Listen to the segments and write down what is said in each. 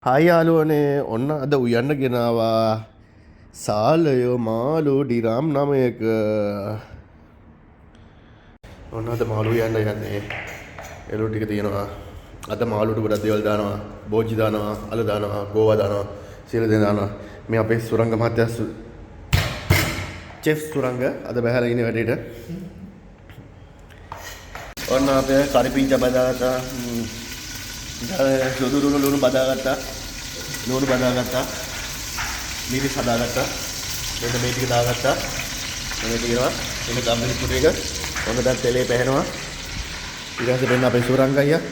Hi යාළුවනේ ඔන්න අද උයන්න ගෙනවා සාලය මාළු ඩිරම් 9ක ඔන්න අද මාළු උයන්න යන්නේ එළු ටික තියෙනවා අද මාළුට ගොඩක් දේවල් දානවා බෝජි දානවා අල දානවා ගෝවා දානවා සියලු දේ දානවා මේ අපේ සුරංග මහත්තයා චෙෆ් සුරංග අද බහැලා ඉන්නේ වැඩේට ඔන්න අපේ කරිපිංචා බදාගත්තා සුදු ලුණු බදාගත්තා ලුණු බදාගත්තා මිරිස් හදාගත්තා මෙන්න මේ ටික දාගත්තා මේ තියෙනවා එන්න ගම්මිරි කුඩු එක ඔන්න දැන් තෙලේ පැහැෙනවා ඊට පස්සේ වෙන්න අපේ සුරංගයියා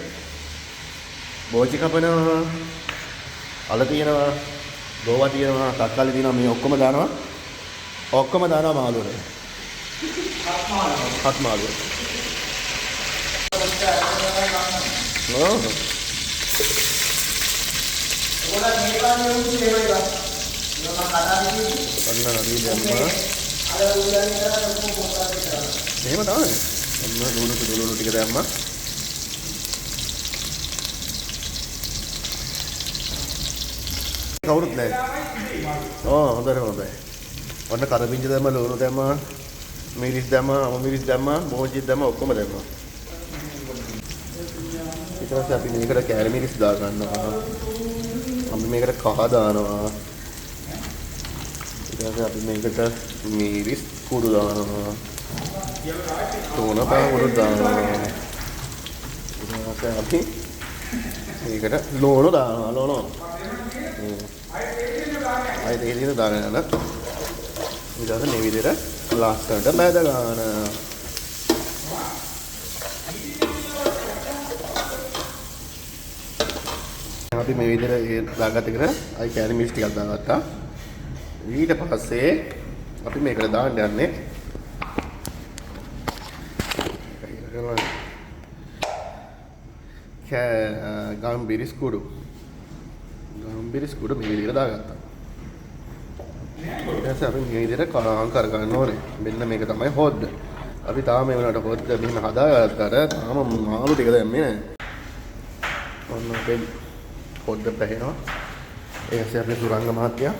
බෝචි කපනවා අල තියෙනවා ගෝවා තියෙනවා තක්කාලි තියෙනවා මේ ඔක්කොම දානවා මාළුවේ හත් මාළුව ඔන්න නදී දැම්මා එහෙම තමයි ඔන්න ලුණු ටික දැම්මා කවුරුත් නැහැ හොඳයි ඔන්න කරපිංච දැම්මා ලුණු දැම්මා මිරිස් දැම්මා බෝජි දැම්මා ඔක්කොම දැම්මා ඊට පස්සේ අපි මේකට කැරි මිරිස් දා ගන්නවා අපි මේකට කහ දානවා ඊට පස්සේ අපි මේකට මිරිස් කුඩු දානවා තෝන පාවුඩු දානවා ඊට පස්සේ අපි මේකට ලෝණු දානවා ලෝණු අය දෙහිලින දාගෙන යන ඊට පස්සේ මේ විදිහට ලස්සනට බැද ගන්න අපි මේ විදිහට දාගත්ත එකට අයි කැරි මිරිස් ටිකක් දාගත්තා. ඊට පස්සේ අපි මේකට දාන්න යන්නේ ගම්බිරිස් කුඩු මේ විදිහට දාගත්තා. ඊට පස්සේ අපි මේ විදිහට කලවම් කර ගන්න ඕනේ. මෙන්න මේක තමයි හොද්ද. අපි තාම මේ වුණාට හොද්ද මෙහෙම හදාගත්තාට තාම මාළු ටික දැම්මේ නැහැ. ඔන්න අපේ පොඩ්ඩ පැහෙනවා ඒ ඇස්සේ අපේ සුරංග මහත්තයා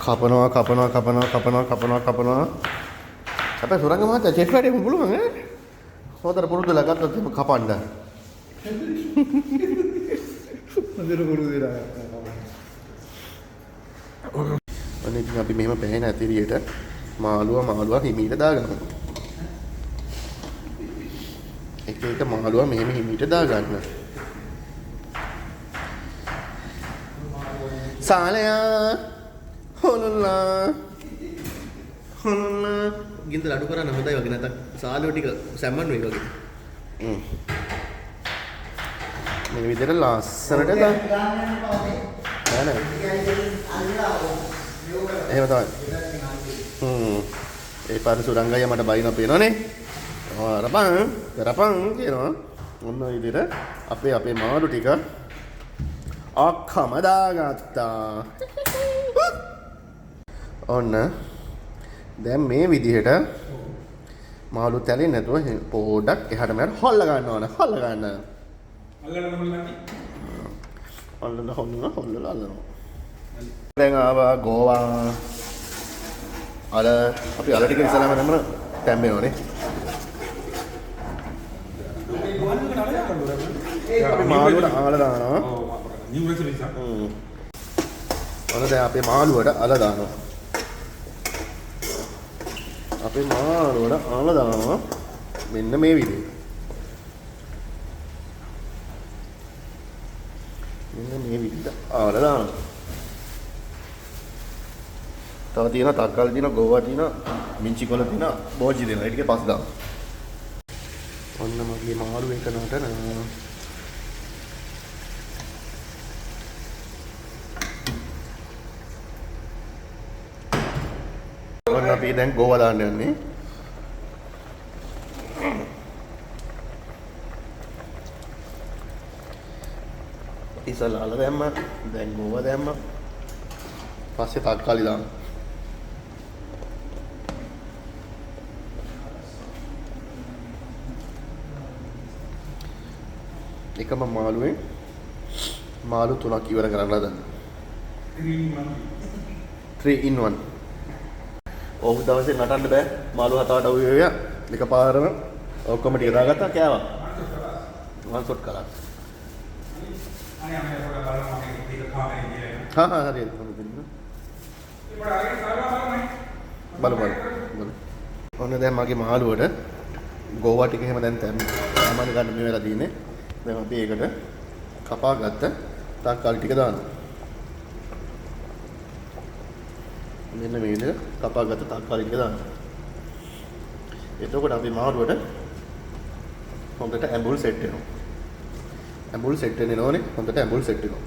කපනවා අපේ සුරංග මහත්තයා චෙෆ් වැඩේම පුළුවන් ඈ හොදට පුරුදුලා ගත්තොත් එහෙම කපන්න හොදට පුරුදුලා අනේ ඉතින් අපි මෙහෙම පැහෙන ඇතිරියට මාළුවා හිමීට දාගන්නවා එක මාළුවා මෙහෙම හිමීට දාගන්න සාලයා හොලුල්ලා ගින්දර අඩු කරන්න හොඳයි වගේ නැත්නම් සාලෝ ටික සැම්මන් වෙයි වගේ මේ විදිහට ලස්සනට දාන්න නෑ එහෙම තමයි ඒ පාර සුරංගය මට බයින පේනවනේ රපන් කියනවා ඔන්න ඔය විදිහට අපේ මාළු ටික ඔක්කොම දාගත්තා. ඔන්න දැන් මේ විදිහට මාළු තැලෙන්නේ නැතුව පොඩක් එහාට මෙහාට හොල්ල ගන්න ඕන. අල්ලනවා. දැන් ආවා ගෝවා. අපි අල ටික ඉස්සරහම දැම්මම තැම්බෙනවනේ. අපි මාළුවට ආල දානවා. New recipe sir. ඔන්න දැන් අපේ මාළුවට අල දානවා. මෙන්න මේ විදිහට. අල දානවා. තව තියෙනවා තක්කාලි තියෙනවා ගෝවා තියෙනවා මිංචි කොළ තියෙනවා බෝජි දෙනවා. ඒ ටික පස්සේ දානවා. ඔන්න මගේ මාළු එක නටන අපි දැන් ගෝවා දාන්න යන්නේ. ඉස්සලා අල දැම්ම, දැන් ගෝවා දැම්ම. පස්සේ තක්කාලි දාන්න. එකම මාළුවෙන් මාළු 3ක් ඉවර කරන්න හදන්න. 3 in 1. ඕක දවසේ නටන්න බෑ. මාළු 7-8 උයෝය. එකපාරම ඔක්කොම ටික දාගත්තා කෑවා. වන් ෂොට් කරා. හා හරියට. බලමු. ඔන්න දැන් මගේ මාළුවට ගෝවා ටික එහෙම දැන් සාමාන්‍ය ගන්න මේ වෙලා තියෙන්නේ. දැන් අපි ඒකට කපා ගත්ත තක්කාලි ටික දානවා. මෙන්න මේ විදිහට කපා ගත්ත තක්කාලි ටික දානවා. එතකොට අපි මාළුවට හොඳට ඇඹුල් සෙට් වෙනවා. ඇඹුල් සෙට් වෙන්න ඕනේ. හොඳට ඇඹුල් සෙට් වෙනවා.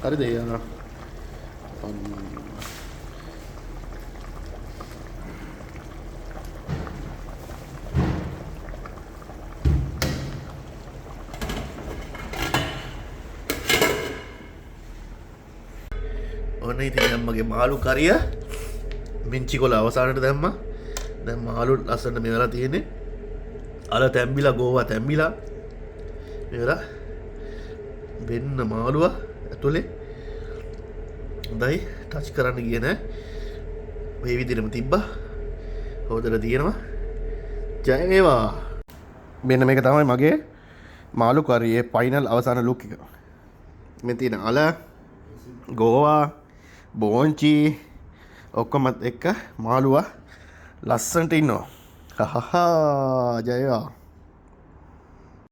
හරිද යා? ඔන්න ඉතින් අම්මගේ මාළු කරිය මිංචි කොළ අවසානට දැම්මා. දැන් මාළු ලස්සනට මෙවලා තියෙන්නේ. අල තැම්බිලා ගෝවා තැම්බිලා. මෙවලා වෙන්න මාළුව ඇතුලේ හොඳයි ටච් කරන්න ගියේ නෑ. මේ විදිහටම තිබ්බා. හොදලා තියෙනවා. ජය වේවා. මෙන්න මේක තමයි මගේ මාළු කරියේ ෆයිනල් අවසාන ලුක් එක. මේ තියෙන අල ගෝවා බෝංචි ඔක්කොමත් එක්ක මාළුවා ලස්සනට ඉන්නවා. හහහා ජය වේවා.